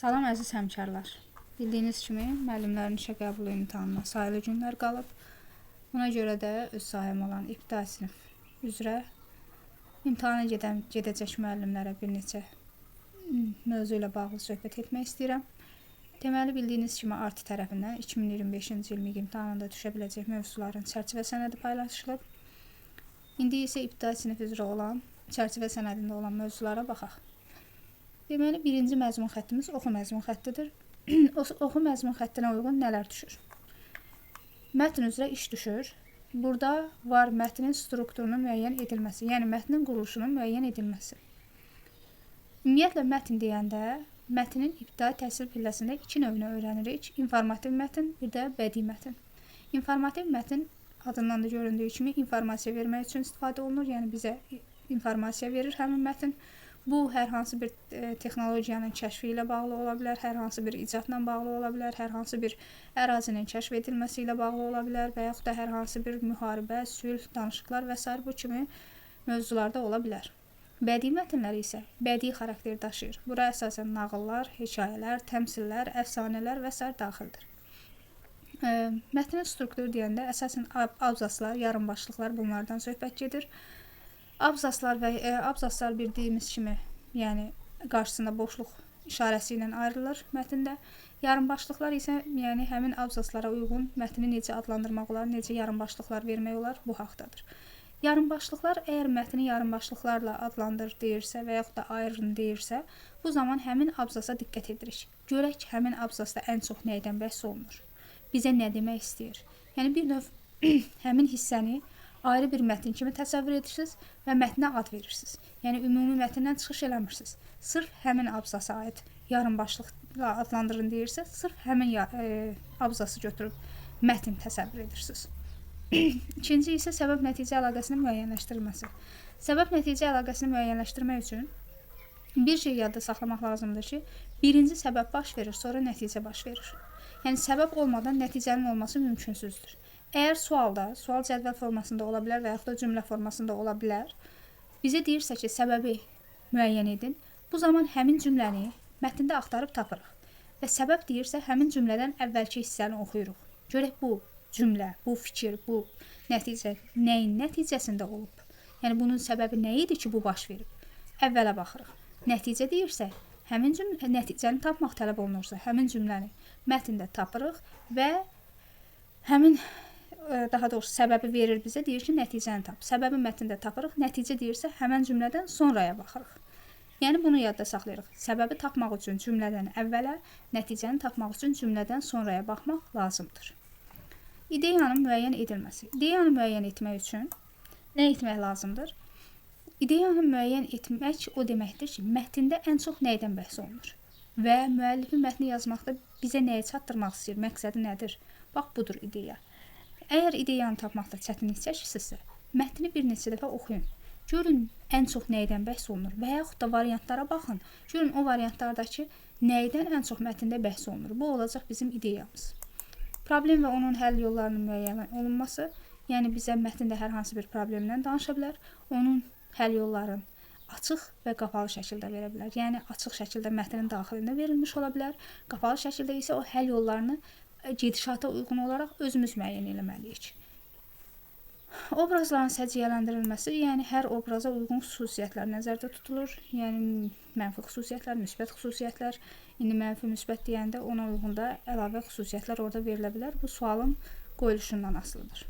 Salam əziz həmkarlar. Bildiyiniz kimi müəllimlərin işə qəbulu imtahanına sayılı günlər qalıb. Buna görə də öz sahəm olan ibtidai sinif üzrə imtahana gedəcək müəllimlərə bir neçə mövzu ilə bağlı söhbət etmək istəyirəm. Deməli, bildiyiniz kimi ARTI tərəfindən 2025-ci il MİQ imtahanında düşə biləcək mövzuların çərçivə sənədi paylaşılıb. İndi isə ibtidai sinif üzrə olan çərçivə sənədində olan mövzulara baxaq. Deməli, birinci məzmun xəttimiz oxu məzmun xəttidir. Oxu məzmun xəttinə uyğun nələr düşür? Mətn üzrə iş düşür. Burada var mətnin strukturunun müəyyən edilməsi, yəni mətnin quruluşunun müəyyən edilməsi. Ümumiyyətlə, mətn deyəndə, mətnin ibtidai təhsil pilləsində iki növünü öyrənirik. İnformativ mətn, bir də bədii mətn. İnformativ mətn adından da göründüyü kimi informasiya vermək üçün istifadə olunur. Yəni, bizə informasiya verir həmin mətn. Bu, hər hansı bir texnologiyanın kəşfi ilə bağlı ola bilər, hər hansı bir icadla bağlı ola bilər, hər hansı bir ərazinin kəşf edilməsi ilə bağlı ola bilər və yaxud da hər hansı bir müharibə, sülh, danışıqlar və s. bu kimi mövzularda ola bilər. Bədii mətnlər isə bədii xarakter daşıyır. Bura əsasən nağıllar, hekayələr, təmsillər, əfsanələr və s. daxildir. Mətnin strukturu deyəndə əsasən abzaslar, yarımbaşlıqlar bunlardan söhbət gedir. Abzaslar bildiyimiz kimi, yəni qarşısında boşluq işarəsi ilə ayrılır mətndə. Yarımbaşlıqlar isə, yəni həmin abzaslara uyğun mətni necə adlandırmaq olar, necə yarımbaşlıqlar vermək olar, bu haqdadır. Yarımbaşlıqlar, əgər mətni yarımbaşlıqlarla adlandır deyirsə və yaxud da ayırın deyirsə, bu zaman həmin abzasa diqqət edirik. Görək həmin abzasda ən çox nəydən bəhs olunur? Bizə nə demək istəyir? Yəni bir növ həmin hissəni ayrı bir mətn kimi təsəvvür edirsiniz və mətnə ad verirsiniz. Yəni, ümumi mətndən çıxış eləmirsiniz. Sırf həmin abzasa aid yarımbaşlıqla adlandırın deyirsə, sırf həmin abzası götürüb mətn təsəvvür edirsiniz. İkinci isə səbəb-nəticə əlaqəsinin müəyyənləşdirilməsi. Səbəb-nəticə əlaqəsini müəyyənləşdirmək üçün bir şey yadda saxlamaq lazımdır ki, birinci səbəb baş verir, sonra nəticə baş verir. Yəni, səbəb olmadan nəticənin olması mümkünsüzdür. Əgər sual cədvəl formasında ola bilər və yaxud da cümlə formasında ola bilər, bizə deyirsə ki, səbəbi müəyyən edin, bu zaman həmin cümləni mətndə axtarıb tapırıq. Və səbəb deyirsə, həmin cümlədən əvvəlki hissəni oxuyuruq. Görək bu cümlə, bu fikir, bu nəticə nəyin nəticəsində olub? Yəni, bunun səbəbi nə idi ki, bu baş verib? Əvvələ baxırıq. Nəticə deyirsə, həmin nəticəni tapmaq tələb olunursa, həmin cümləni mətndə tapırıq və həmin daha doğrusu səbəbi verir bizə, deyir ki, nəticəni tap. Səbəbi mətndə tapırıq, nəticə deyirsə, həmən cümlədən sonraya baxırıq. Yəni, bunu yadda saxlayırıq. Səbəbi tapmaq üçün cümlədən əvvələ, nəticəni tapmaq üçün cümlədən sonraya baxmaq lazımdır. İdeyanın müəyyən edilməsi. İdeyanı müəyyən etmək üçün nə etmək lazımdır? İdeyanı müəyyən etmək o deməkdir ki, mətndə ən çox nəydən bəhs olunur? Və müəllifin mətni yazmaqda bizə nəyə çatdırmaq istəyir? Məqsədi nədir? Bax, budur ideya. Əgər ideyanı tapmaqda çətinlik çəkirsinizsə, mətni bir neçə dəfə oxuyun. Görün, ən çox nəydən bəhs olunur və yaxud da variantlara baxın. Görün, o variantlardakı nəydən ən çox mətndə bəhs olunur. Bu olacaq bizim ideyamız. Problem və onun həll yollarının müəyyən olunması, yəni bizə mətndə hər hansı bir problemdən danışa bilər, onun həll yollarını açıq və qapalı şəkildə verə bilər. Yəni, açıq şəkildə mətnin daxilində verilmiş ola bilər, qapalı şəkildə isə o həll yollarını gedişata uyğun olaraq özümüz müəyyən eləməliyik. Obrazların səciyyələndirilməsi, yəni hər obraza uyğun xüsusiyyətlər nəzərdə tutulur. Yəni, mənfi xüsusiyyətlər, müsbət xüsusiyyətlər. İndi mənfi, müsbət deyəndə ona uyğun da əlavə xüsusiyyətlər orada verilə bilər. Bu, sualın qoyuluşundan asılıdır.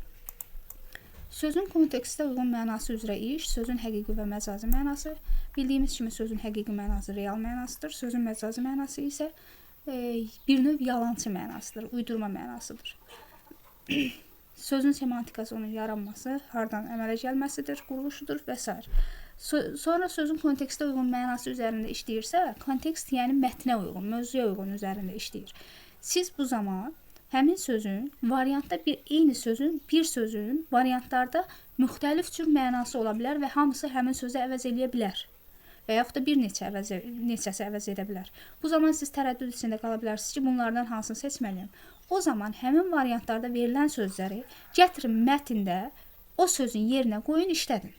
Sözün kontekstə uyğun mənası üzrə iş, sözün həqiqi və məcazi mənası. Bildiyimiz kimi sözün həqiqi mənası real mənasıdır. Sözün məcazi mənası isə bir növ yalançı mənasıdır, uydurma mənasıdır. Sözün semantikası, onun yaranması, hardan əmələ gəlməsidir, quruluşudur və s. Sonra sözün kontekstə uyğun mənası üzərində işləyirsə, kontekst yəni mətnə uyğun, mövzuya uyğun üzərində işləyir. Siz bu zaman həmin sözün, variantda eyni sözün, bir sözün variantlarda müxtəlif cür mənası ola bilər və hamısı həmin sözü əvəz eləyə bilər. Və yaxud da bir neçəsi əvəz edə bilər. Bu zaman siz tərəddüd içində qala bilərsiniz ki, bunlardan hansını seçməliyəm? O zaman həmin variantlarda verilən sözləri gətirin mətndə o sözün yerinə qoyun, işlədin.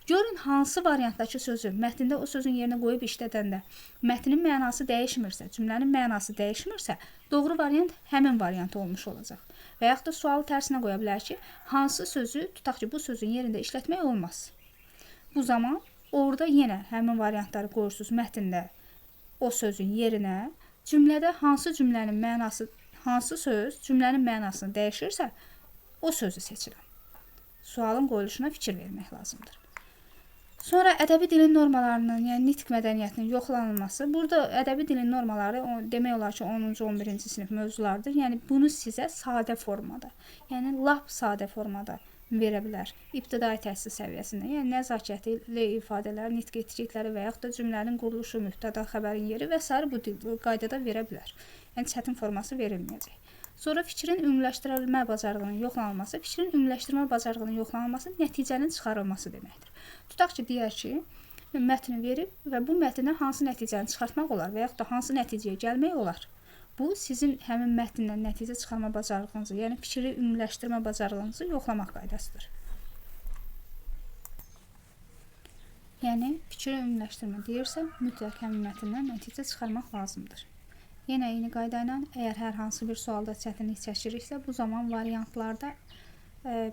Görün hansı variantdakı sözü mətndə o sözün yerinə qoyub işlədəndə mətnin mənası dəyişmirsə, cümlənin mənası dəyişmirsə, doğru variant həmin variant olmuş olacaq. Və yaxud da sualı tərsinə qoya bilər ki, hansı sözü tutaq ki, bu sözün yerində işlətmək olmaz. Bu zaman orada yenə həmin variantları qoyursunuz mətndə o sözün yerinə. Cümlədə hansı cümlənin mənası, hansı söz cümlənin mənasını dəyişirsə, o sözü seçirəm. Sualın qoyuluşuna fikir vermək lazımdır. Sonra ədəbi dilin normalarının, yəni nitq mədəniyyətinin yoxlanılması. Burada ədəbi dilin normaları demək olar ki, 10-cu, 11-ci sinif mövzulardır. Yəni bunu sizə sadə formada, yəni lap sadə formada verə bilər. İbtidai təhsil səviyyəsində, yəni nəzakətli ifadələr, nitq etiketləri və yaxud da cümlənin quruluşu, mübtəda, xəbərin yeri və s. bu qaydada verə bilər. Yəni çətin forması verilməyəcək. Sonra fikrin ümumiləşdirilmə bacarığının yoxlanılması, fikrin ümumiləşdirmə bacarığının yoxlanılması nəticənin çıxarılması deməkdir. Tutaq ki, deyək ki, mətni verib və bu mətndən hansı nəticəni çıxartmaq olar və yaxud da hansı nəticəyə gəlmək olar. Bu, sizin həmin mətndən nəticə çıxarma bacarığınızı, yəni fikri ümumiləşdirmə bacarığınızı yoxlamaq qaydasıdır. Yəni, fikri ümumiləşdirmə deyirsə, mütləq həmin mətndən nəticə çıxarmaq lazımdır. Yenə eyni qayda ilə, əgər hər hansı bir sualda çətinlik çəkiriksə, bu zaman variantlarda,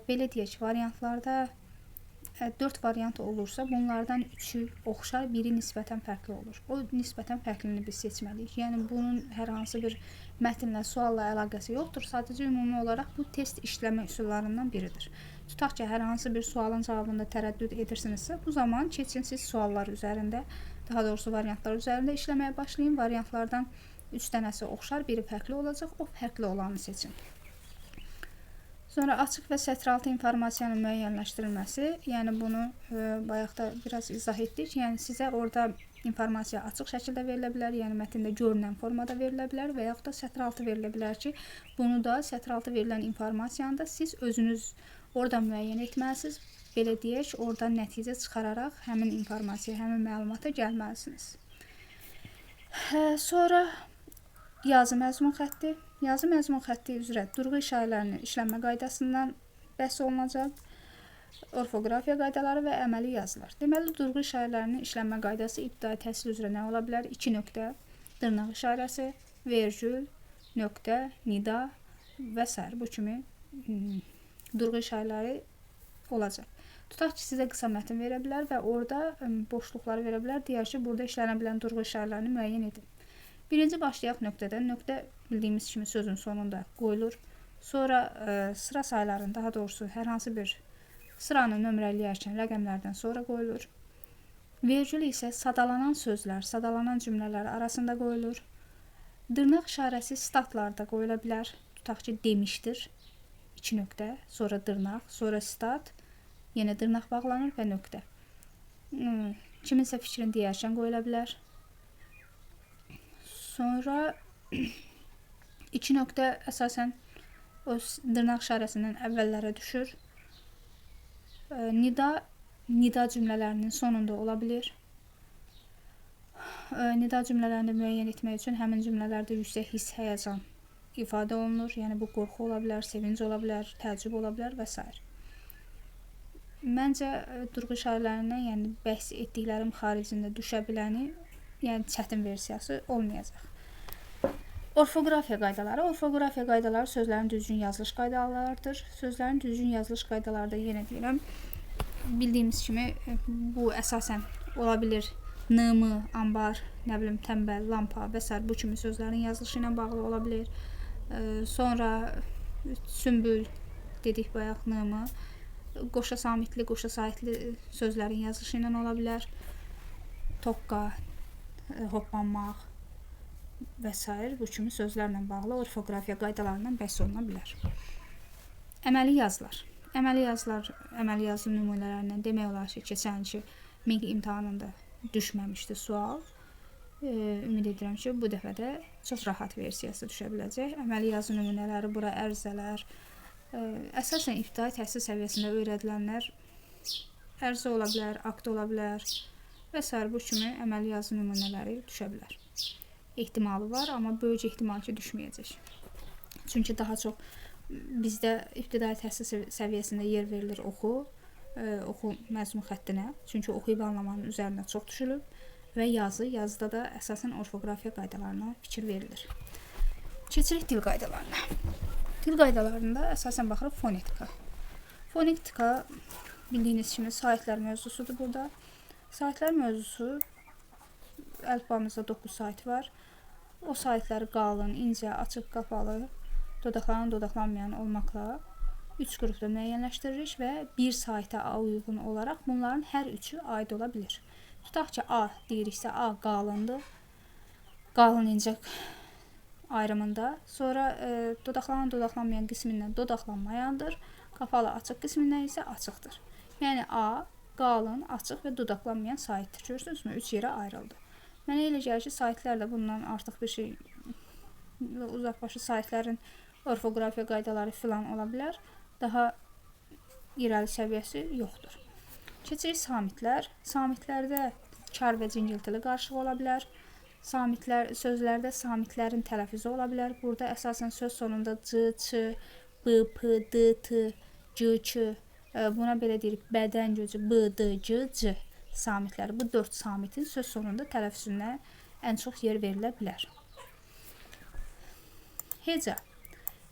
belə deyək ki, variantlarda 4 variant olursa, bunlardan 3-ü oxşar, biri nisbətən fərqli olur. O nisbətən fərqlini biz seçməliyik. Yəni, bunun hər hansı bir mətnlə, sualla əlaqəsi yoxdur. Sadəcə ümumi olaraq bu test işləmə üsullarından biridir. Tutaq ki, hər hansı bir sualın cavabında tərəddüd edirsinizsə, bu zaman keçin siz suallar üzərində, daha doğrusu variantlar üzərində işləməyə başlayın. Variantlardan 3 dənəsi oxşar, biri fərqli olacaq, o fərqli olanı seçin. Sonra açıq və sətraltı informasiyanın müəyyənləşdirilməsi, yəni bunu bayaq da biraz izah etdik. Yəni sizə orada informasiya açıq şəkildə verilə bilər, yəni mətndə görünən formada verilə bilər və yaxud da sətraltı verilə bilər ki, bunu da sətraltı verilən informasiyanı da siz özünüz orada müəyyən etməlisiniz. Belə deyək, oradan nəticə çıxararaq həmin informasiya, həmin məlumata gəlməlisiniz. Sonra yazı məzmun xətti. Yazı məzmun xətti üzrə durğu işarələrinin işlənmə qaydasından bəhs olunacaq, orfoqrafiya qaydaları və əməli yazılar. Deməli, durğu işarələrinin işlənmə qaydası ibtidai təhsil üzrə nə ola bilər? 2 nöqtə, dırnaq işarəsi, vergül, nöqtə, nida və s. bu kimi durğu işarələri olacaq. Tutaq ki, sizə qısa mətn verə bilər və orada boşluqları verə bilər. Deyər ki, burada işlənə bilən durğu işarələrini müəyyən edin. Birinci başlayaq nöqtədən. Nöqtə bildiyimiz kimi sözün sonunda qoyulur. Sonra sıra saylarının, daha doğrusu hər hansı bir sıranı nömrələyərkən rəqəmlərdən sonra qoyulur. Vergül isə sadalanan sözlər, sadalanan cümlələr arasında qoyulur. Dırnaq işarəsi statlarda qoyula bilər. Tutaq ki, demişdir. 2 nöqtə, sonra dırnaq, sonra stat, yenə dırnaq bağlanır və nöqtə. Kiminsə fikrini deyərkən qoyula bilər. Sonra 2 nöqtə əsasən o dırnaq işarəsindən əvvəllərə düşür. Nida cümlələrinin sonunda ola bilir. Nida cümlələrini müəyyən etmək üçün həmin cümlələrdə yüksək hiss, həyəcan ifadə olunur. Yəni, bu qorxu ola bilər, sevinc ola bilər, təəccüb ola bilər və s. Məncə, durğu işarələrindən, yəni bəhs etdiklərim xaricində düşə biləni, yəni çətin versiyası olmayacaq. Orfoqrafiya qaydaları. Orfoqrafiya qaydaları sözlərin düzgün yazılış qaydalarıdır. Sözlərin düzgün yazılış qaydaları da yenə deyirəm, bildiyimiz kimi bu əsasən ola bilir nımı, ambar, nə bilim, tənbəl, lampa və s. bu kimi sözlərin yazılışı ilə bağlı ola bilir. Sonra sümbül dedik bayaq, nımı, qoşa samitli, qoşa saitli sözlərin yazılışı ilə ola bilər. Tokka, hoppanmaq və s. bu kimi sözlərlə bağlı orfoqrafiya qaydalarından bəhs oluna bilər. Əməli yazılar. Əməli yazı nümunələrindən demək olar ki, keçənki MİQ imtahanında düşməmişdi sual. Ümid edirəm ki, bu dəfə də çox rahat versiyası düşə biləcək. Əməli yazı nümunələri, bura ərizələr, əsasən ibtidai təhsil səviyyəsində öyrədilənlər ərizə ola bilər, akt ola bilər və s. bu kimi əməli yazı nümunələri düşə bilər. Ehtimalı var, amma böyük ehtimal ki, düşməyəcək. Çünki daha çox bizdə ibtidai təhsil səviyyəsində yer verilir oxu, oxu məzmun xəttinə. Çünki oxuyub anlamanın üzərinə çox düşülüb və yazıda da əsasən orfoqrafiya qaydalarına fikir verilir. Keçirik dil qaydalarına. Dil qaydalarında əsasən baxırıq fonetika. Fonetika bildiyiniz kimi saitlər mövzusudur burada. Saitlər mövzusu əlifbamızda 9 sait var. O saitləri qalın, incə, açıq, qapalı, dodaqlanan, dodaqlanmayan olmaqla 3 qrupda müəyyənləşdiririk və bir saitə uyğun olaraq bunların hər üçü aid ola bilir. Tutaq ki, A deyiriksə, A qalındır. Qalın, incə ayrımında. Sonra dodaqlanan, dodaqlanmayan qismindən dodaqlanmayandır. Qapalı, açıq qismindən isə açıqdır. Yəni A qalın, açıq və dodaqlanmayan saitdir. Görürsünüzmü? 3 yerə ayrıldı. Mənə elə gəlir ki, saitlər də bundan artıq bir şey uzaqbaşı saitlərin orfoqrafiya qaydaları filan ola bilər. Daha irəli səviyyəsi yoxdur. Keçirik samitlər. Samitlərdə kar və cingiltili qarışıq ola bilər. Sözlərdə samitlərin tələffüzü ola bilər. Burada əsasən söz sonunda c, ç, b, p, d, t, c, ç, buna belə deyirik, bədən gözü, b, d, c, c samitləri. Bu 4 samitin söz sonunda tələffüzünə ən çox yer verilə bilər. Heca.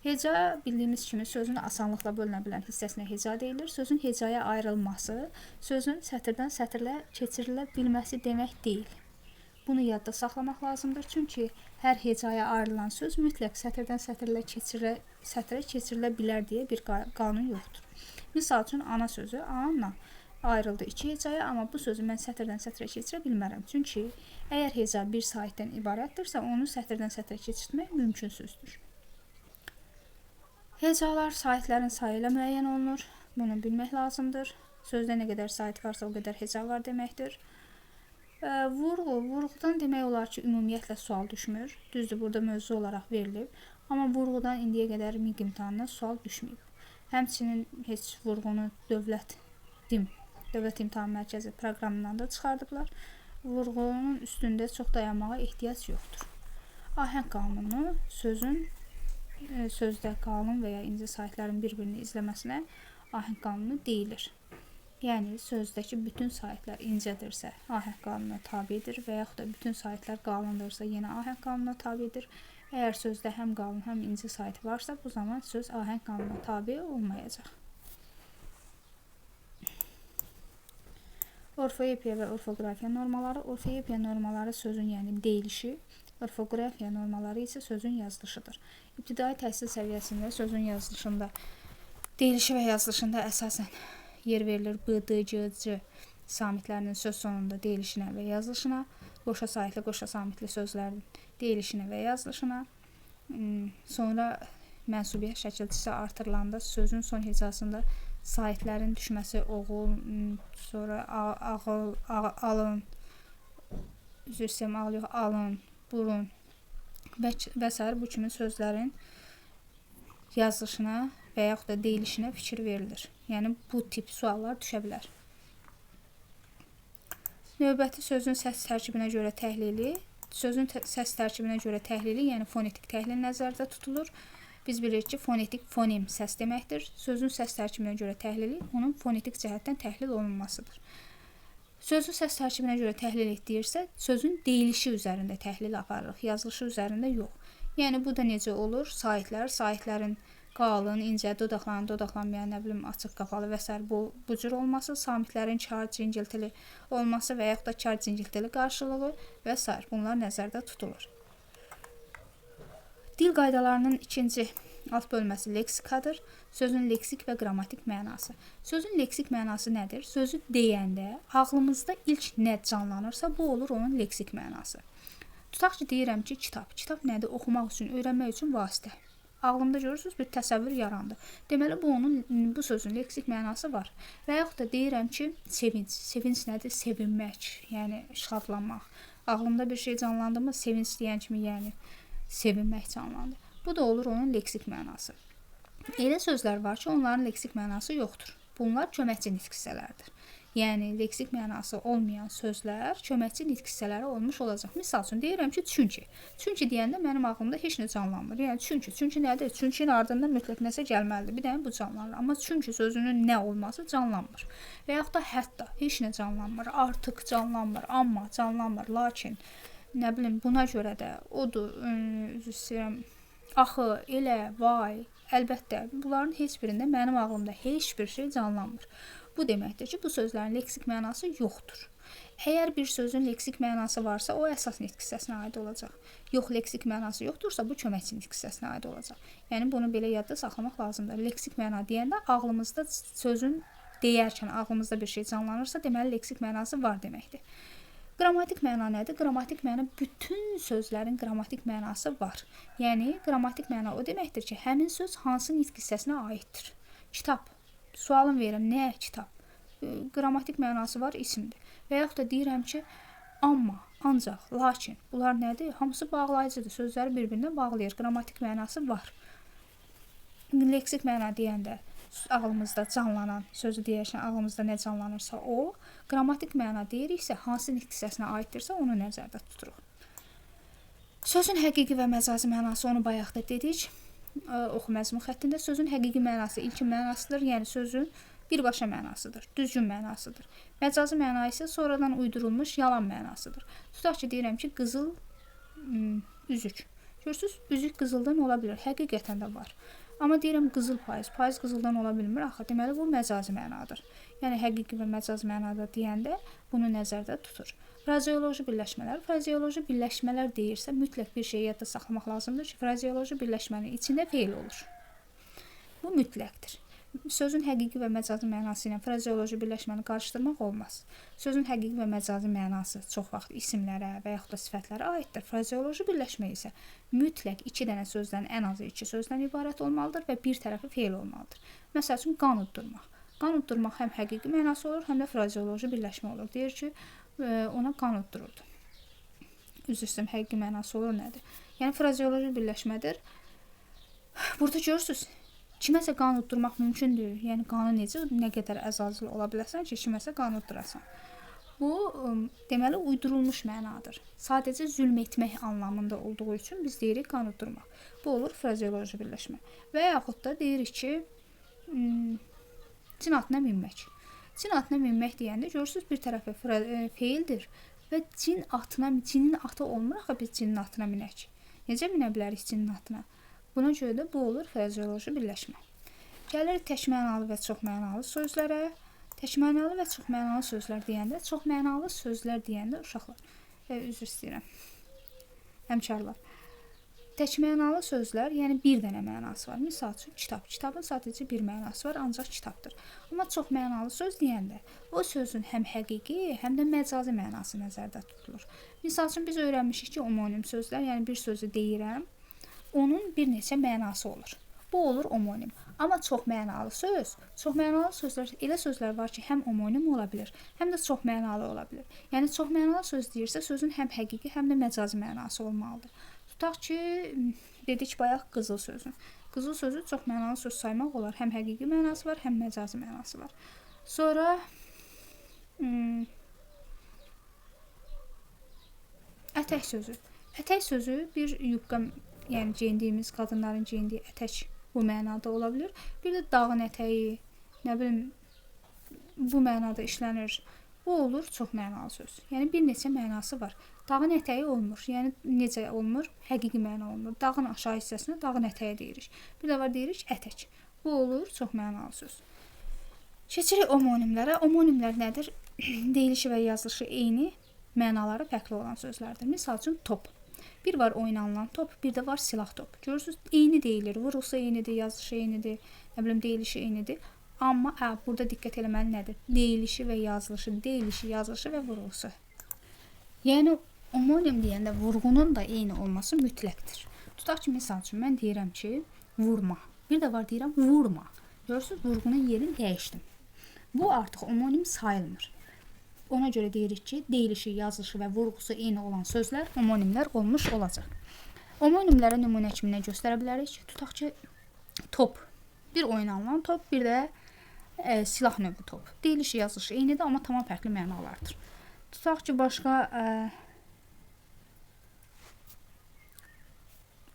Heca bildiyimiz kimi sözün asanlıqla bölünə bilən hissəsinə heca deyilir. Sözün hecaya ayrılması sözün sətirdən sətirlə keçirilə bilməsi demək deyil. Bunu yadda saxlamaq lazımdır. Çünki hər hecaya ayrılan söz mütləq sətirdən sətirlə sətrə keçirilə bilər deyə bir qanun yoxdur. Misal üçün, ana sözü A-la ayrıldı 2 hecaya, amma bu sözü mən sətirdən sətrə keçirə bilmərəm. Çünki əgər heca bir saitdən ibarətdirsə, onu sətirdən sətrə keçirmək mümkünsüzdür. Hecalar saitlərin sayı ilə müəyyən olunur. Bunu bilmək lazımdır. Sözdə nə qədər sait varsa, o qədər heca var deməkdir. Vurğudan demək olar ki, ümumiyyətlə sual düşmür. Düzdür, burada mövzu olaraq verilib. Amma vurğudan indiyə qədər MİQ imtahanına sual düşməyib. Həmçinin heç vurğunu Dövlət İmtahan Mərkəzi proqramından da çıxardıblar. Vurğunun üstündə çox dayanmağa ehtiyac yoxdur. Ahəng qanunu sözdə qalın və ya incə saitlərin bir-birini izləməsinə ahəng qanunu deyilir. Yəni, sözdəki bütün saitlər incədirsə, ahəng qanununa tabidir və yaxud da bütün saitlər qalındırsa, yenə ahəng qanununa tabidir. Əgər sözdə həm qalın, həm incə sait varsa, bu zaman söz ahəng qanununa tabi olmayacaq. Orfoepiya və orfoqrafiya normaları. Orfoepiya normaları sözün, yəni deyilişi, orfoqrafiya normaları isə sözün yazılışıdır. İbtidai təhsil səviyyəsində sözün yazılışında, deyilişi və yazılışında əsasən yer verilir B, D, C, C samitlərinin söz sonunda deyilişinə və yazılışına, qoşa saitli, qoşa samitli sözlərin deyilişinə və yazılışına. Sonra mənsubiyyət şəkilçisi artırılanda sözün son hecasında saitlərin düşməsi oğul, sonra ağıl, alın, alın, burun və s. bu kimi sözlərin yazılışına və yaxud da deyilişinə fikir verilir. Yəni, bu tip suallar düşə bilər. Növbəti sözün səs tərkibinə görə təhlili. Sözün səs tərkibinə görə təhlili, yəni fonetik təhlil nəzərdə tutulur. Biz bilirik ki, fonetik fonem səs deməkdir. Sözün səs tərkibinə görə təhlili onun fonetik cəhətdən təhlil olunmasıdır. Sözün səs tərkibinə görə təhlil etdirsə, sözün deyilişi üzərində təhlil aparırıq, yazılışı üzərində yox. Yəni, bu da necə olur? Saitlərin qalın, incə, dodaqlanan, dodaqlanmayan, açıq, qapalı və s. bu cür olması, samitlərin kar, cingiltili olması və yaxud da kar, cingiltili qarşılığı və s. bunlar nəzərdə tutulur. Dil qaydalarının ikinci alt bölməsi leksikadır. Sözün leksik və qrammatik mənası. Sözün leksik mənası nədir? Sözü deyəndə ağlımızda ilk nə canlanırsa, bu olur onun leksik mənası. Tutaq ki, deyirəm ki, kitab. Kitab nədir? Oxumaq üçün, öyrənmək üçün vasitə. Ağlımda görürsünüz, bir təsəvvür yarandı. Deməli, bu sözün leksik mənası var. Və yaxud da deyirəm ki, sevinç. Sevinç nədir? Sevinmək, yəni şadlanmaq. Ağlımda bir şey canlandı mı, sevinç deyən kimi, yəni sevinmək canlandı. Bu da olur onun leksik mənası. Elə sözlər var ki, onların leksik mənası yoxdur. Bunlar köməkçi nitq hissələrdir. Yəni leksik mənası olmayan sözlər köməkçi nitq hissələri olmuş olacaq. Misal üçün deyirəm ki, çünki. Çünki deyəndə mənim ağlımda heç nə canlanmır. Yəni çünki nədir? Çünkinin ardından mütləq nəsə gəlməlidir. Bir dənə bu canlanır. Amma çünki sözünün nə olması canlanmır. Və yaxud da hətta heç nə canlanmır. Artıq canlanmır, amma canlanmır, lakin nə bilim buna görə də odur, üzr istəyirəm. Axı, elə, vay, əlbəttə bunların heç birində mənim ağlımda heç bir şey canlanmır. Bu deməkdir ki, bu sözlərin leksik mənası yoxdur. Əgər bir sözün leksik mənası varsa, o əsas nitq hissəsinə aid olacaq. Yox, leksik mənası yoxdursa, bu köməkçi nitq hissəsinə aid olacaq. Yəni bunu belə yadda saxlamaq lazımdır. Leksik məna deyəndə ağlımızda sözün deyərkən ağlımızda bir şey canlanırsa, deməli leksik mənası var deməkdir. Qrammatik məna nədir? Qrammatik məna bütün sözlərin qrammatik mənası var. Yəni qrammatik məna o deməkdir ki, həmin söz hansı nitq hissəsinə aiddir. Kitab. Sualım verirəm, nə kitab? Qrammatik mənası var, isimdir. Və yaxud da deyirəm ki, amma, ancaq, lakin. Bunlar nədir? Hamısı bağlayıcıdır. Sözləri bir-birinə bağlayır. Qrammatik mənası var. Leksik məna deyəndə ağlımızda canlanan, sözü deyərkən ağlımızda nə canlanırsa o, qrammatik məna deyiriksə, hansı nitq hissəsinə aiddirsə, onu nəzərdə tuturuq. Sözün həqiqi və məcazi mənası, onu bayaq da dedik. Oxu məzmun xəttində sözün həqiqi mənası ilkin mənasıdır, yəni sözün birbaşa mənasıdır, düzgün mənasıdır. Məcazi məna isə sonradan uydurulmuş yalan mənasıdır. Tutaq ki, deyirəm ki, qızıl üzük. Görürsünüz, üzük qızıldan ola bilər, həqiqətən də var. Amma deyirəm qızıl payız, payız qızıldan ola bilmir, axı, deməli bu məcazi mənadır. Yəni həqiqi və məcazi mənada deyəndə bunu nəzərdə tutur. Frazeoloji birləşmələr. Frazeoloji birləşmələr deyirsə, mütləq bir şey yadda saxlamaq lazımdır ki, frazeoloji birləşmənin içində feil olur. Bu mütləqdir. Sözün həqiqi və məcazi mənası ilə frazeoloji birləşməni qarışdırmaq olmaz. Sözün həqiqi və məcazi mənası çox vaxt isimlərə və yaxud da sifətlərə aiddir. Frazeoloji birləşmə isə mütləq 2 dənə sözdən, ən azı 2 sözdən ibarət olmalıdır və bir tərəfi feil olmalıdır. Məsəl üçün, qan uddurmaq. Qan uddurmaq həm həqiqi mənası olur, həm də frazeoloji birləşmə olur. Deyir ki, ona qan uddururdu. Üzr istəyirəm, həqiqi mənası olur nədir? Yəni frazeoloji birləşmədir. Burada görürsünüz, kiməsə qan uddurmaq mümkündür. Yəni qanı necə, nə qədər əzazlı ola biləsən ki, kiməsə qan uddurasan. Bu deməli uydurulmuş mənadır. Sadəcə zülm etmək anlamında olduğu üçün biz deyirik qan uddurmaq. Bu olur frazeoloji birləşmə. Və yaxud da deyirik ki, cin atına minmək. Cin atına minmək deyəndə görürsünüz bir tərəfi feildir və cinin atı olmur, axı biz cinin atına minək. Necə minə bilərik cinin atına? Buna görə də bu olur frazeoloji birləşmə. Gəlir təkmənalı və çoxmənalı sözlərə. Təkmənalı və çoxmənalı sözlər deyəndə, çoxmənalı sözlər deyəndə uşaqlar, üzr istəyirəm, həmkarlar. Təkmənalı sözlər, yəni bir dənə mənası var. Misal üçün, kitab. Kitabın sadəcə bir mənası var, ancaq kitabdır. Amma çoxmənalı söz deyəndə, o sözün həm həqiqi, həm də məcazi mənası nəzərdə tutulur. Misal üçün, biz öyrənmişik ki, omonim sözlər, yəni bir sözü deyirəm, onun bir neçə mənası olur. Bu olur omonim. Amma çoxmənalı sözlər, elə sözlər var ki, həm omonim ola bilir, həm də çoxmənalı ola bilir. Yəni, çoxmənalı söz deyirsə, sözün həm həqiqi, həm də məcazi mənası olmalıdır. Tutaq ki, dedik bayaq qızıl sözü. Qızıl sözü çoxmənalı söz saymaq olar. Həm həqiqi mənası var, həm məcazi mənası var. Sonra ətək sözü. Ətək sözü bir yubqa, yəni geyindiyimiz, qadınların geyindiyi ətək bu mənada ola bilir. Bir də dağın ətəyi, nə bilim, bu mənada işlənir. Bu olur çoxmənalı söz. Yəni bir neçə mənası var. Dağın ətəyi olmur. Yəni necə olmur? Həqiqi məna olmur. Dağın aşağı hissəsinə dağın ətəyi deyirik. Bir də var deyirik ətək. Bu olur çoxmənalı söz. Keçirik omonimlərə. Omonimlər nədir? Deyilişi və yazılışı eyni, mənaları fərqli olan sözlərdir. Misal üçün top. Bir var oynanılan top, bir də var silah top. Görürsünüz, eyni deyilir. Vurulsa eynidir, yazılışı eynidir, nə bilim, deyilişi eynidir. Amma burada diqqət eləməli nədir? Deyilişi və yazılışı, deyilişi, yazılışı və vurulsa. Yəni, omonim deyəndə vurğunun da eyni olması mütləqdir. Tutaq ki, misal üçün, mən deyirəm ki, vurma. Bir də var deyirəm, vurma. Görürsünüz, vurğunun yerini dəyişdim. Bu artıq omonim sayılmır. Ona görə deyirik ki, deyilişi, yazılışı və vurğusu eyni olan sözlər omonimlər olmuş olacaq. Omonimlərə nümunə kimi nə göstərə bilərik ki, tutaq ki, top. Bir oynanılan top, bir də silah növü top. Deyilişi, yazılışı eynidir, amma tamam fərqli mənalardır. Tutaq ki, başqa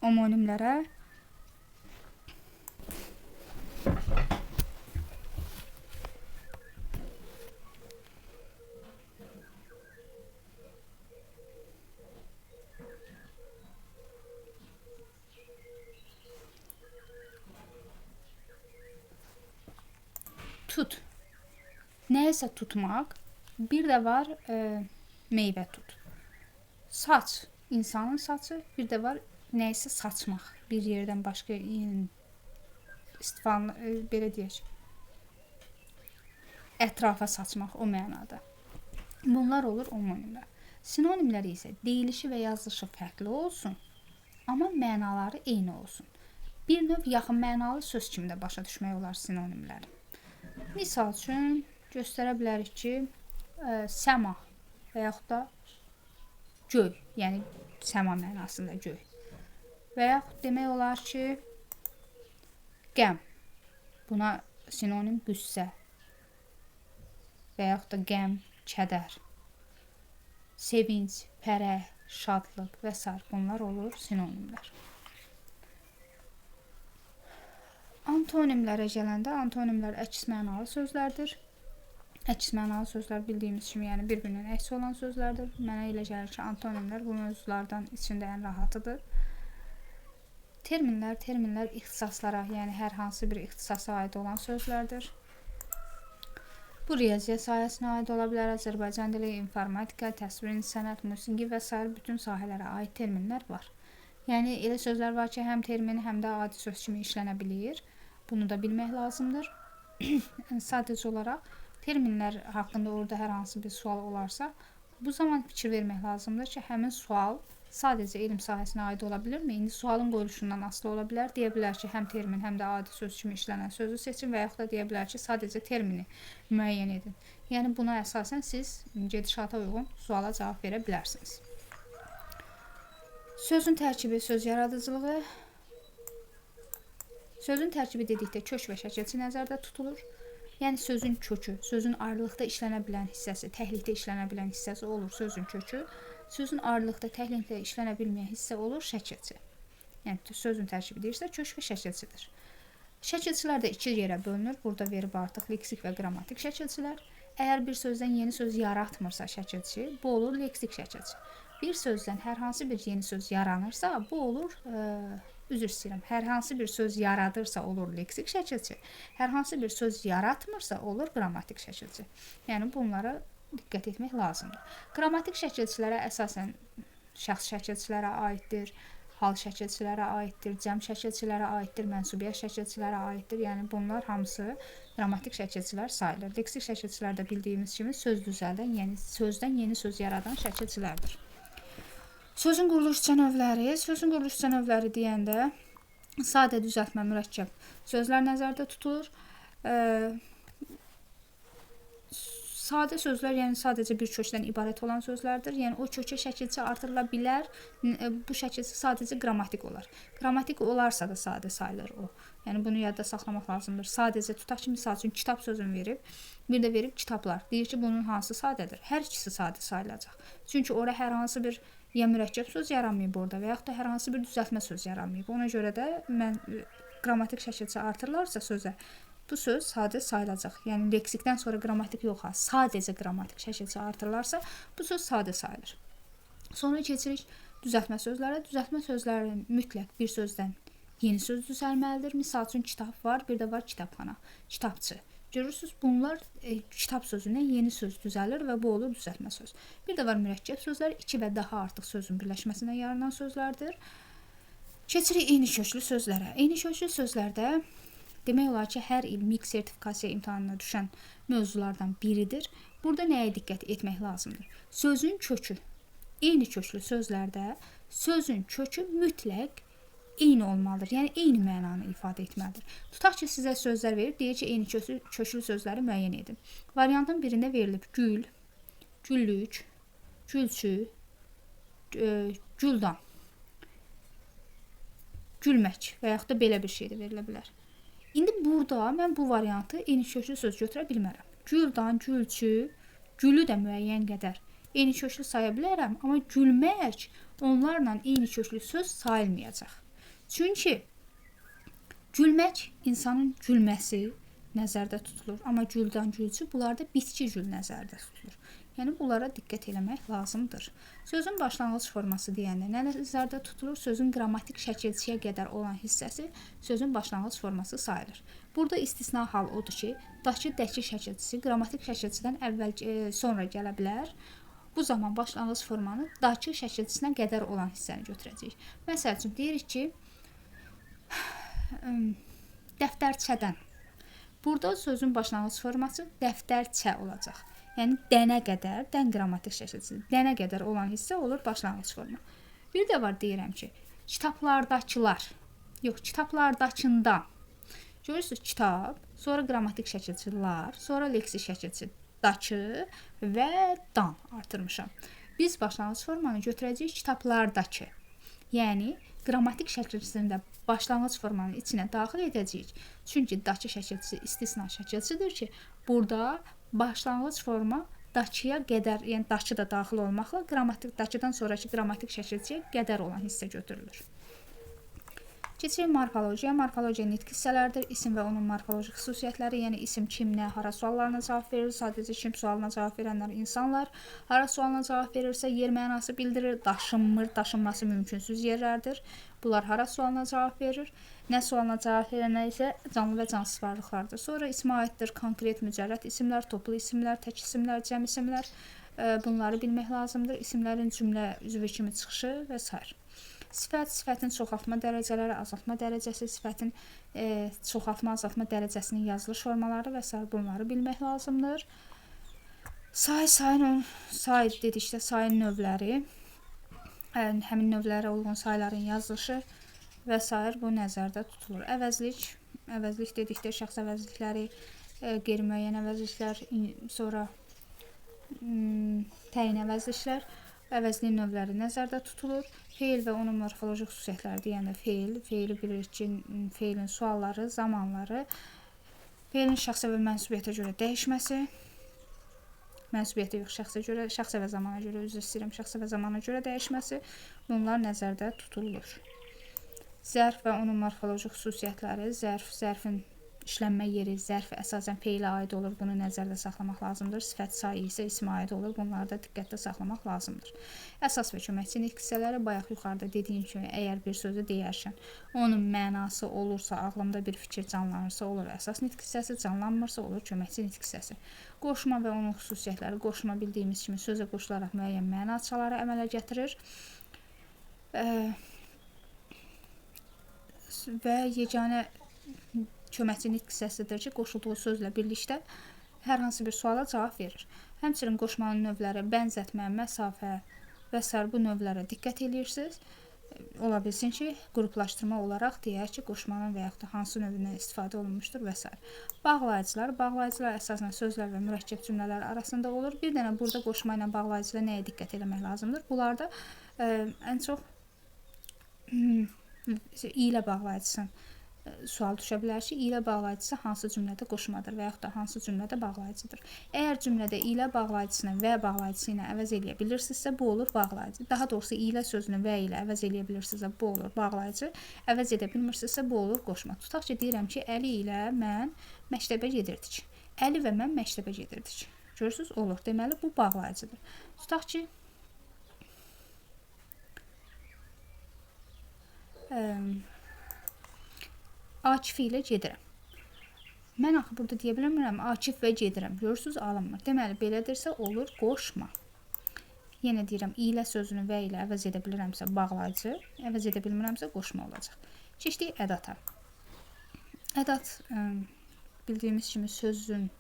homonimlərə tut. Nəyisə tutmaq. Bir də var meyvə tut. Saç, insanın saçı. Bir də var nəyisə saçmaq. Bir yerdən başqa istifadə, belə deyək, ətrafa saçmaq o mənada. Bunlar olur homonimlər. Sinonimlər isə deyilişi və yazılışı fərqli olsun, amma mənaları eyni olsun. Bir növ yaxın mənalı söz kimi də başa düşmək olar sinonimləri. Misal üçün göstərə bilərik ki, səma və yaxud da göy, yəni səma mənasında göy. Və yaxud demək olar ki, qəm. Buna sinonim qüssə və yaxud da qəm, kədər, sevinç, fərəh, şadlıq və s. Bunlar olur sinonimlər. Antonimlərə gələndə, antonimlər əks mənalı sözlərdir. Əks mənalı sözlər bildiyimiz kimi, yəni bir-birinin əksi olan sözlərdir. Mənə elə gəlir ki, antonimlər bu mövzulardan içində ən rahatıdır. Terminlər ixtisaslara, yəni hər hansı bir ixtisasa aid olan sözlərdir. Bu riyaziyyat sahəsinə aid ola bilər, Azərbaycan dili, informatika, təsvir, sənət, musiqi və s. bütün sahələrə aid terminlər var. Yəni elə sözlər var ki, həm termin, həm də adi söz kimi işlənə bilir. Bunu da bilmək lazımdır. Sadəcə olaraq terminlər haqqında orada hər hansı bir sual olarsa, bu zaman fikir vermək lazımdır ki, həmin sual sadəcə elm sahəsinə aid ola bilirmi? İndi sualın qoyuluşundan asılı ola bilər. Deyə bilər ki, həm termin, həm də adi söz kimi işlənən sözü seçin və yaxud da deyə bilər ki, sadəcə termini müəyyən edin. Yəni buna əsasən siz gedişata uyğun suala cavab verə bilərsiniz. Sözün tərkibi, söz yaradıcılığı. Sözün tərkibi dedikdə kök və şəkilçi nəzərdə tutulur. Yəni sözün kökü, sözün ayrılıqda işlənə bilən hissəsi, təklikdə işlənə bilən hissəsi olur sözün kökü. Sözün ayrılıqda, təklikdə işlənə bilməyən hissə olur şəkilçi. Yəni sözün tərkibi deyirsə kök və şəkilçidir. Şəkilçilər də iki yerə bölünür. Burada verib artıq leksik və qrammatik şəkilçilər. Əgər bir sözdən yeni söz yaratmırsa şəkilçi, bu olur leksik şəkilçi. Bir sözdən hər hansı bir yeni söz yaranırsa, bu olur, üzr istəyirəm, hər hansı bir söz yaradırsa olur leksik şəkilçi, hər hansı bir söz yaratmırsa olur qrammatik şəkilçi. Yəni bunlara diqqət etmək lazımdır. Qrammatik şəkilçilərə əsasən şəxs şəkilçilərə aiddir, hal şəkilçilərə aiddir, cəm şəkilçilərə aiddir, mənsubiyyət şəkilçilərə aiddir. Yəni bunlar hamısı qrammatik şəkilçilər sayılır. Leksik şəkilçilər də bildiyimiz kimi söz düzəldən, yəni sözdən yeni söz yaradan şəkilçilərdir. Sözün quruluşca növləri. Sözün quruluşca növləri deyəndə sadə, düzəltmə, mürəkkəb sözlər nəzərdə tutulur. Sadə sözlər, yəni sadəcə bir kökdən ibarət olan sözlərdir. Yəni o kökə şəkilçi artırıla bilər. Bu şəkilçi sadəcə qrammatik olar. Qrammatik olarsa da sadə sayılır o. Yəni bunu yadda saxlamaq lazımdır. Sadəcə tutaq ki, misal üçün kitab sözünü verib, bir də verib kitablar. Deyir ki, bunun hansı sadədir? Hər ikisi sadə sayılacaq. Çünki ora hər hansı bir ya mürəkkəb söz yaranmayıb orada və yaxud da hər hansı bir düzəltmə söz yaranmayıb. Ona görə də qrammatik şəkilçi artırlarsa sözə, bu söz sadə sayılacaq. Yəni leksikdən sonra qrammatik yox, sadəcə qrammatik şəkilçi artırlarsa bu söz sadə sayılır. Sonra keçirik düzəltmə sözlərə. Düzəltmə sözlərin mütləq bir sözdən yeni söz düzəlməlidir. Misal üçün kitab var, bir də var kitabxana, kitabçı. Görürsünüz, bunlar kitab sözündən yeni söz düzəlir və bu olur düzəltmə söz. Bir də var mürəkkəb sözlər, iki və daha artıq sözün birləşməsindən yaranan sözlərdir. Keçirik eyni köklü sözlərə. Eyni köklü sözlərdə demək olar ki, hər il MİQ sertifikasiya imtahanına düşən mövzulardan biridir. Burada nəyə diqqət etmək lazımdır? Sözün kökü. Eyni köklü sözlərdə sözün kökü mütləq eyni olmalıdır. Yəni eyni mənanı ifadə etməlidir. Tutaq ki, sizə sözlər verib, deyir ki, eyni köklü sözləri müəyyən edin. Variantın birində verilib gül, güllük, gülçü, güldan, gülmək və yaxud da belə bir şey də verilə bilər. İndi bu burada mən bu variantı eniş-köklü söz götürə bilmərəm. Güldan, gülçü, gülü də müəyyən qədər eniş-köklü saya bilərəm, amma gülmək onlarla eniş-köklü söz sayılmayacaq. Çünki gülmək insanın gülməsi nəzərdə tutulur, amma güldan, gülçü bunlarda bitki gül nəzərdə tutulur. Yəni bunlara diqqət eləmək lazımdır. Sözün başlanğıc forması deyəndə nə nəzərdə tutulur? Sözün qrammatik şəkilçiyə qədər olan hissəsi sözün başlanğıc forması sayılır. Burada istisna hal odur ki, dakı, dəki şəkilçisi qrammatik şəkilçidən sonra gələ bilər. Bu zaman başlanğıc formanı dakı şəkilçisinə qədər olan hissəni götürəcəyik. Məsəl üçün deyirik ki, dəftərçədən. Burada sözün başlanğıc forması dəftərçə olacaq. Yəni dənə qədər, dən qrammatik şəkilçisi, dənə qədər olan hissə olur başlanğıc forma. Bir də var deyirəm ki, kitablardakılar, yox, kitablardakından. Görürsünüz, kitab, sonra qrammatik şəkilçi lar, sonra leksik şəkilçi dakı və dan artırmışam. Biz başlanğıc formanı götürəcəyik kitablardakı. Yəni qrammatik şəkilçisində başlanğıc formanın içinə daxil edəcəyik. Çünki dakı şəkilçisi istisna şəkilçidir ki, burada başlanğıc forma dakıya qədər, yəni dakı da daxil olmaqla dakıdan sonraki qrammatik şəkilçiyə qədər olan hissə götürülür. Keçirik morfologiya. Morfologiya nitq hissələridir. İsim və onun morfoloji xüsusiyyətləri, yəni isim kim, nə, hara suallarına cavab verir. Sadəcə kim sualına cavab verənlər insanlar. Hara sualına cavab verirsə yer mənası bildirir. Daşınmır, daşınması mümkünsüz yerlərdir. Bunlar hara sualına cavab verir. Nə sualına cavab verənlər isə canlı və cansız varlıqlardır. Sonra ismə aiddir konkret mücərrəd isimlər, toplu isimlər, tək isimlər, cəm isimlər. Bunları bilmək lazımdır. İsimlərin cümlə üzvü kimi çıxışı və s. Sifət, sifətin çoxaltma dərəcələri, azaltma dərəcəsi, sifətin çoxaltma, azaltma dərəcəsinin yazılış formaları və s. bunları bilmək lazımdır. Say dedikdə sayın növləri, həmin növlərə uyğun sayların yazılışı və s. bu nəzərdə tutulur. Əvəzlik dedikdə şəxs əvəzlikləri, qeyri-müəyyən əvəzliklər, sonra təyin əvəzliklər, əvəzliyin növləri nəzərdə tutulur. Feil və onun morfoloji xüsusiyyətləri deyəndə feili bilirik ki, feilin sualları, zamanları, feilin şəxsə və mənsubiyyətə görə dəyişməsi, mənsubiyyətə yox, şəxsə və zamana görə, şəxsə və zamana görə dəyişməsi, bunlar nəzərdə tutulur. Zərf və onun morfoloji xüsusiyyətləri, zərfin işlənmə yeri, zərf əsasən feilə aid olur, bunu nəzərdə saxlamaq lazımdır. Sifət sayı isə ismə aid olur, bunları da diqqətdə saxlamaq lazımdır. Əsas və köməkçi nitq hissələri, bayaq yuxarıda dediyim kimi, əgər bir sözü deyərkən onun mənası olursa, ağlımda bir fikir canlanırsa olur əsas nitq hissəsi, canlanmırsa olur köməkçi nitq hissəsi. Qoşma və onun xüsusiyyətləri, qoşma bildiyimiz kimi sözə qoşularaq müəyyən məna açıları əmələ gətirir. Və yeganə köməkçi nitq hissəsidir ki, qoşulduğu sözlə birlikdə hər hansı bir suala cavab verir. Həmçinin qoşmanın növləri, bənzətmə, məsafə və s. bu növlərə diqqət edirsiniz. Ola bilsin ki, qruplaşdırma olaraq deyək ki, qoşmanın və yaxud da hansı növündən istifadə olunmuşdur və s. Bağlayıcılar əsasən sözlər və mürəkkəb cümlələr arasında olur. Bir dənə burada qoşma ilə bağlayıcıda nəyə diqqət etmək lazımdır? Bunlarda ən çox ilə bağlayıcısın. Sual düşə bilər ki, ilə bağlayıcısı hansı cümlədə qoşmadır və yaxud da hansı cümlədə bağlayıcıdır. Əgər cümlədə ilə bağlayıcısını və bağlayıcısı ilə əvəz eləyə bilirsinizsə, bu olur bağlayıcı. Daha doğrusu ilə sözünü və ilə əvəz eləyə bilirsinizsə, bu olur bağlayıcı. Əvəz edə bilmirsinizsə, bu olur qoşma. Tutaq ki, deyirəm ki, Əli ilə mən məktəbə gedirdik. Əli və mən məktəbə gedirdik. Görürsünüz, olur. Deməli, bu bağlayıcıdır. Tutaq ki, Akif ilə gedirəm. Mən axı burada deyə bilmirəm, Akif və gedirəm. Görürsünüz, alınmır. Deməli, belədirsə olur qoşma. Yenə deyirəm, ilə sözünü və ilə əvəz edə bilirəmsə bağlayıcı, əvəz edə bilmirəmsə qoşma olacaq. Keçdik ədata. Ədat bildiyimiz kimi sözün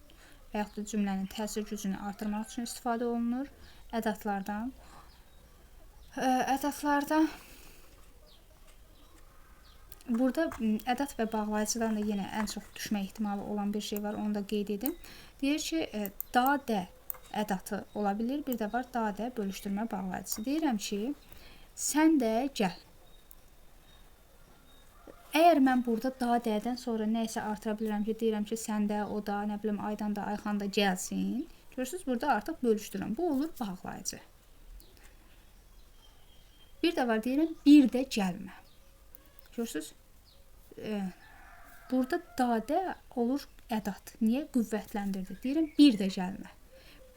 və yaxud da cümlənin təsir gücünü artırmaq üçün istifadə olunur. Ədatlardan burada ədat və bağlayıcıdan da yenə ən çox düşmə ehtimalı olan bir şey var, onu da qeyd edim. Deyir ki, da, də ədatı ola bilir, bir də var da, də bölüşdürmə bağlayıcısı. Deyirəm ki, sən də gəl. Əgər Əgər mən burada da dədən sonra nə isə artıra bilirəm ki, deyirəm ki, səndə, o da, nə bilim, Aydan da, Ayxan da gəlsin. Görürsüz, burada artıq bölüşdürürəm. Bu olur bağlayıcı. Bir də var, deyirəm, bir də gəlmə. Görürsüz? Burada dadə olur ədat. Niyə? Qüvvətləndirdi. Deyirəm, bir də gəlmə.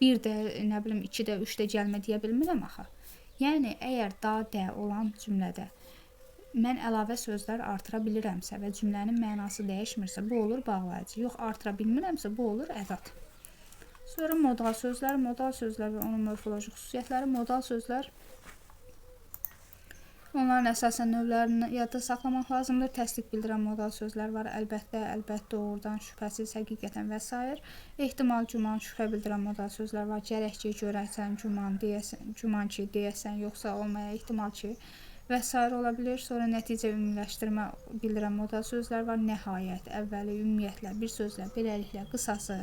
Bir də, nə bilim, 2-də, 3-də gəlmə deyə bilmirəm axı. Yəni, əgər dadə olan cümlədə mən əlavə sözlər artıra bilirəmsə və cümlənin mənası dəyişmirsə, bu olur bağlayıcı. Yox, artıra bilmirəmsə, bu olur ədat. Sonra modal sözlər və onun morfoloji xüsusiyyətləri. Modal sözlər, onların əsasən növlərini yadda saxlamaq lazımdır. Təsdiq bildirən modal sözlər var. Əlbəttə, doğrudan, şübhəsiz, həqiqətən və s. Ehtimal, güman, şübhə bildirən modal sözlər var. Gərək ki, görəksən, güman ki, deyəsən, yoxsa olmaya, ehtimal ki və s. ola bilir. Sonra nəticə, ümumiləşdirmə bildirən modal sözlər var. Nəhayət, əvvəli, ümumiyyətlə, bir sözlə, beləliklə, qısası.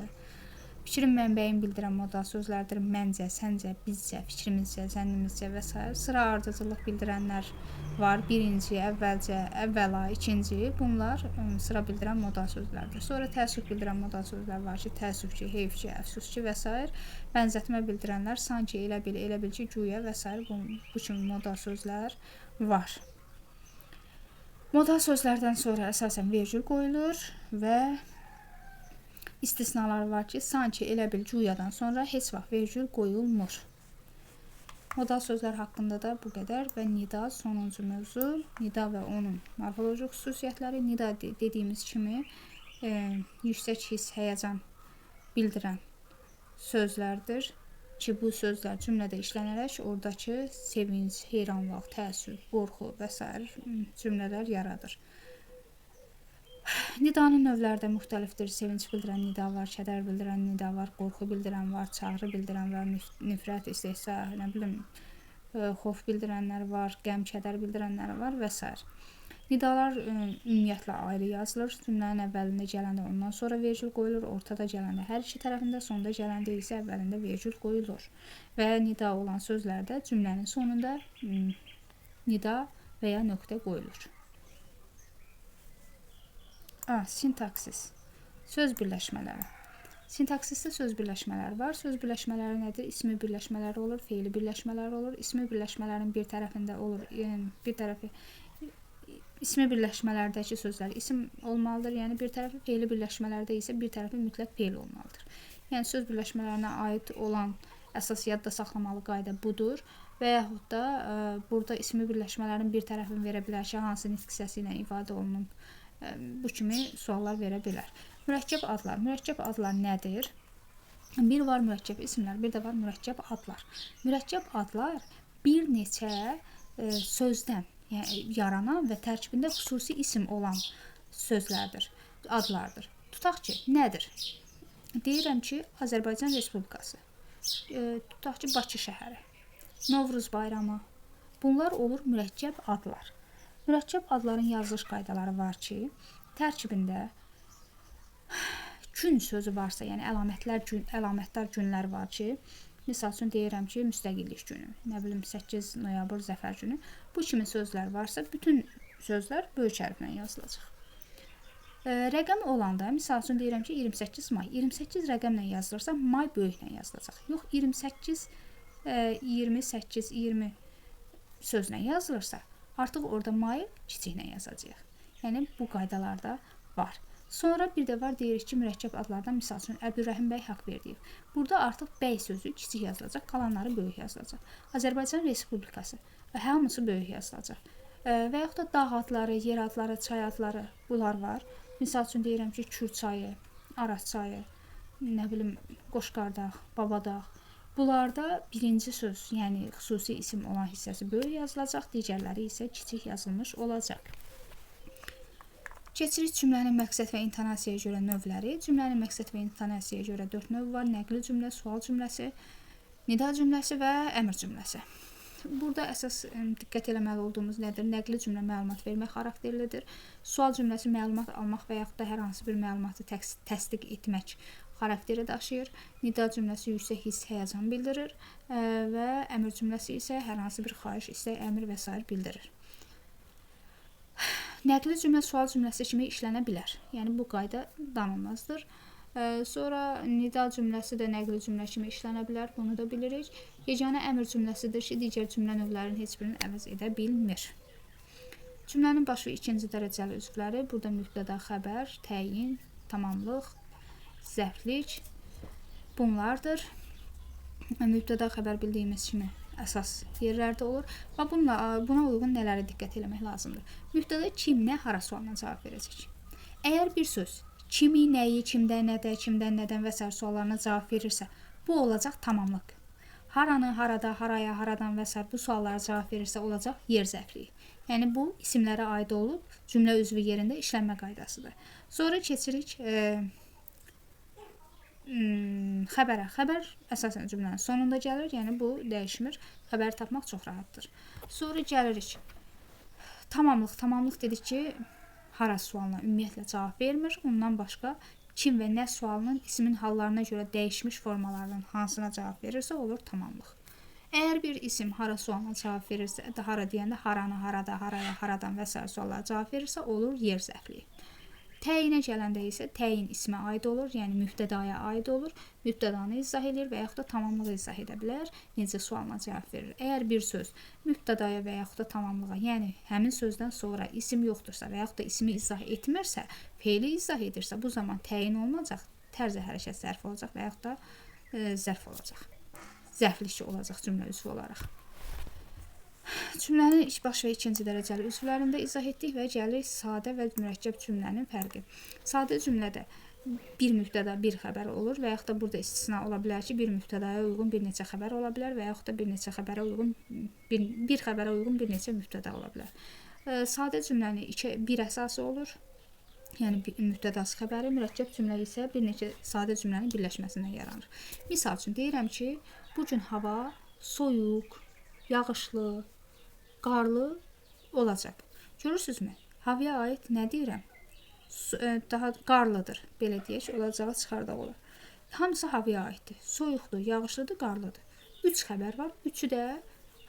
Fikrin mənbəyini bildirən modal sözlərdir. Məncə, səncə, bizcə, fikrimizcə, zənnimizcə və s. Sıra ardıcıllıq bildirənlər var. Birinci, əvvəlcə, əvvəla, ikinci. Bunlar sıra bildirən modal sözlərdir. Sonra təəssüf bildirən modal sözlər var ki, təəssüf ki, heyf ki, əfsus ki və s. Bənzətmə bildirənlər sanki, elə bil ki, güya və s. Bu kimi modal sözlər var. Modal sözlərdən sonra əsasən vergül qoyulur və istisnalar var ki, sanki, elə bil, güyadan sonra heç vaxt vergül qoyulmur. Modal sözlər haqqında da bu qədər və nida sonuncu mövzu. Nida və onun morfoloji xüsusiyyətləri. Nida dediyimiz kimi yüksək hiss, həyəcan bildirən sözlərdir ki, bu sözlər cümlədə işlənərək oradakı sevinc, heyranlıq, təəssüf, qorxu və s. cümlələr yaradır. Nidanın növləri də müxtəlifdir. Sevinç bildirən nida var, kədər bildirən nida var, qorxu bildirən var, çağrı bildirən var, nifrət, istehza, nə bilim, xof bildirənlər var, qəm, kədər bildirənlər var və s. Nidalar ümumiyyətlə ayrı yazılır. Cümlənin əvvəlində gələndə ondan sonra vergül qoyulur, ortada gələndə hər iki tərəfində, sonda gələndə isə əvvəlində vergül qoyulur. Və nida olan sözlərdə cümlənin sonunda nida və ya nöqtə qoyulur. Sintaksis. Söz birləşmələri. Sintaksisdə söz birləşmələri var. Söz birləşmələri nədir? İsmi birləşmələri olur, feili birləşmələri olur. İsmi birləşmələrin bir tərəfində olur, bir tərəfi ismi birləşmələrdəki sözlər isim olmalıdır. Yəni bir tərəfi feili birləşmələrdə isə bir tərəfi mütləq feil olmalıdır. Yəni söz birləşmələrinə aid olan əsas yadda saxlamalı qayda budur. Və yaxud da burada ismi birləşmələrin bir tərəfini verə bilər ki, hansı nitq hissəsi ilə ifadə olunub. Bu kimi suallar verə bilər. Mürəkkəb adlar. Mürəkkəb adlar nədir? Bir var mürəkkəb isimlər, bir də var mürəkkəb adlar. Mürəkkəb adlar bir neçə sözdən yaranan və tərkibində xüsusi isim olan sözlərdir, adlardır. Tutaq ki, nədir? Deyirəm ki, Azərbaycan Respublikası. Tutaq ki, Bakı şəhəri. Novruz bayramı. Bunlar olur mürəkkəb adlar. Mürəkkəb adların yazılış qaydaları var ki, tərkibində gün sözü varsa, yəni əlamətdar günlər var ki, misal üçün deyirəm ki, müstəqillik günü, nə bilim 8 noyabr zəfər günü, bu kimi sözlər varsa, bütün sözlər böyük hərflə yazılacaq. Rəqəm olanda, misal üçün deyirəm ki, 28 may, 28 rəqəmlə yazılırsa, may böyüklə yazılacaq. Yox, 28, 28, 20 sözlə yazılırsa, artıq orada mayı kiçiklə yazacağıq. Yəni, bu qaydalarda var. Sonra bir də var, deyirik ki, mürəkkəb adlardan misal üçün Əbdülrəhim bəy Haqverdiyev. Burada artıq bəy sözü kiçik yazılacaq, qalanları böyük yazılacaq. Azərbaycan Respublikası hamısı böyük yazılacaq. Və yaxud da dağ adları, yer adları, çay adları bunlar var. Misal üçün deyirəm ki, Kür çayı, Araz çayı, nə bilim, Qoşqardağ, Babadağ. Bunlarda birinci söz, yəni xüsusi isim olan hissəsi böyük yazılacaq, digərləri isə kiçik yazılmış olacaq. Keçirik cümlənin məqsəd və intonasiyaya görə növləri. Cümlənin məqsəd və intonasiyaya görə 4 növ var. Nəqli cümlə, sual cümləsi, nida cümləsi və əmr cümləsi. Burada əsas diqqət eləməli olduğumuz nədir? Nəqli cümlə məlumat vermək xarakterlidir. Sual cümləsi məlumat almaq və yaxud da hər hansı bir məlumatı təsdiq etmək xarakteri daşıyır. Nida cümləsi yüksək hiss, həyəcan bildirir və əmr cümləsi isə hər hansı bir xahiş, istək, əmr və s. bildirir. Nəqli cümlə sual cümləsi kimi işlənə bilər. Yəni bu qayda danılmazdır. Sonra nida cümləsi də nəqli cümlə kimi işlənə bilər. Bunu da bilirik. Yeganə əmr cümləsidir ki, digər cümlə növlərinin heç birini əvəz edə bilmir. Cümlənin baş və ikinci dərəcəli üzvləri burada mübtəda, xəbər, təyin, tamamlıq, zərflik bunlardır. Mübtəda, xəbər bildiyimiz kimi əsas yerlərdə olur və buna uyğun nələrə diqqət etmək lazımdır. Mübtəda kim, nə, hara sualına cavab verəcək. Əgər bir söz kimi, nəyi, kimdən, nədə, kimdən, nədən və s. suallarına cavab verirsə, bu olacaq tamamlıq. Haranı, harada, haraya, haradan və s. bu suallara cavab verirsə, olacaq yer zərfliyi. Yəni bu isimlərə aid olub cümlə üzvü yerində işlənmə qaydasıdır. Sonra keçirik xəbərə. Xəbər əsasən cümlənin sonunda gəlir, yəni bu dəyişmir. Xəbəri tapmaq çox rahatdır. Sonra gəlirik tamamlıq. Tamamlıq dedik ki, hara sualına ümumiyyətlə cavab vermir. Ondan başqa kim və nə sualının ismin hallarına görə dəyişmiş formalarının hansına cavab verirsə, olur tamamlıq. Əgər bir isim hara sualına cavab verirsə, hara deyəndə haranı, harada, haraya, haradan və s. suallara cavab verirsə, olur yer zərfliyi. Təyinə gələndə isə təyin ismə aid olur, yəni mübtədaya aid olur. Mübtədanı izah edir və yaxud da tamamlığı izah edə bilər. Necə sualına cavab verir. Əgər bir söz mübtədaya və yaxud da tamamlığa, yəni həmin sözdən sonra isim yoxdursa və yaxud da ismi izah etmirsə, feili izah edirsə, bu zaman təyin olmayacaq, tərzi hərəkət zərfi olacaq və yaxud da zərf olacaq. Zərflikçi olacaq cümlə üzvü olaraq. Cümlənin ilk baş və ikinci dərəcəli üzvlərində izah etdik və gəlirik sadə və mürəkkəb cümlənin fərqi. Sadə cümlədə bir mübtəda, bir xəbər olur və yaxud da burada istisna ola bilər ki, bir mübtədaya uyğun bir neçə xəbər ola bilər və yaxud da bir neçə xəbərə uyğun bir xəbərə uyğun bir neçə mübtəda ola bilər. Sadə cümlənin bir əsası olur. Yəni mübtədası xəbəri, mürəkkəb cümlə isə bir neçə sadə cümlənin birləşməsindən yaranır. Misal üçün deyirəm ki, bu gün hava soyuq, yağışlı, qarlı olacaq. Görürsünüzmü? Havaya aid nə deyirəm? Daha qarlıdır. Belə deyək, olacağı çıxardaq olar. Hamısı havaya aiddir. Soyuqdur, yağışlıdır, qarlıdır. 3 xəbər var. Üçü də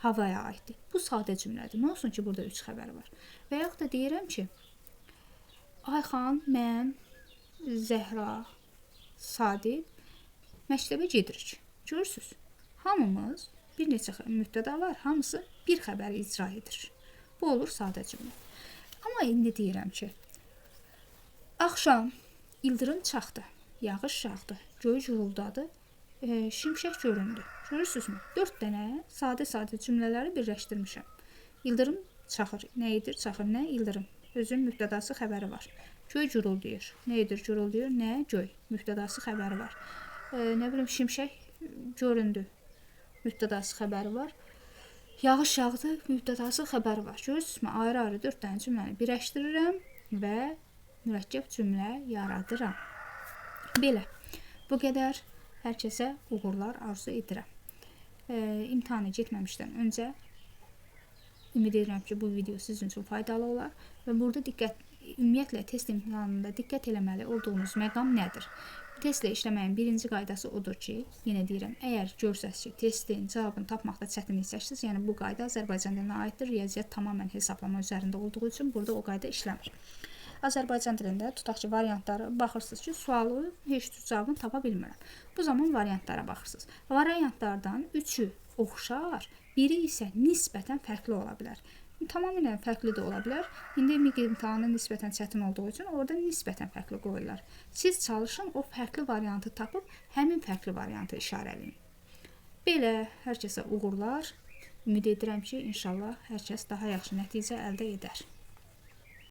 havaya aiddir. Bu sadə cümlədir. Nə olsun ki, burada 3 xəbər var. Və yaxud da deyirəm ki, Ayxan, mən, Zəhra, Sadiq məktəbə gedirik. Görürsünüz? Hamımız bir neçə mübtədalar, hamısı bir xəbəri icra edir. Bu olur sadə cümlə. Amma indi deyirəm ki, axşam ildırım çaxdı, yağış yağdı, göy guruldadı, şimşək göründü. Görürsünüzmü? 4 dənə sadə cümlələri birləşdirmişəm. İldırım çaxır. Nə edir? Çaxır. Nə? İldırım. Özün mübtədası xəbəri var. Göy guruldayır. Nə edir? Guruldayır. Nə? Göy. Mübtədası xəbəri var. Nə bilim, şimşək göründü. Mübtədası xəbəri var. Yağış yağdı, mübtədası xəbəri var. Görürsünüzmü? Ayrı-ayrı 4 dənə cümləni birləşdirirəm və mürəkkəb cümlə yaradıram. Belə. Bu qədər. Hər kəsə uğurlar arzu edirəm. İmtahana getməmişdən öncə ümid edirəm ki, bu video sizin üçün faydalı olar və burada ümumiyyətlə test imtahanında diqqət eləməli olduğunuz məqam nədir? Testlə işləməyin birinci qaydası odur ki, yenə deyirəm, əgər görsəz ki, testin cavabını tapmaqda çətinlik çəksiniz, yəni bu qayda Azərbaycan dilinə aiddir, riyaziyyat tamamən hesablama üzərində olduğu üçün burada o qayda işləmir. Azərbaycan dilində tutaq ki, variantları baxırsınız ki, sualı heç cavabını tapa bilmirəm. Bu zaman variantlara baxırsınız. Variantlardan 3-ü oxşar, biri isə nisbətən fərqli ola bilər. Tamamilə fərqli də ola bilər. İndi imtahanı nisbətən çətin olduğu üçün orada nisbətən fərqli qoyurlar. Siz çalışın, o fərqli variantı tapıb həmin fərqli variantı işarələyin. Belə hər kəsə uğurlar. Ümid edirəm ki, inşallah hər kəs daha yaxşı nəticə əldə edər.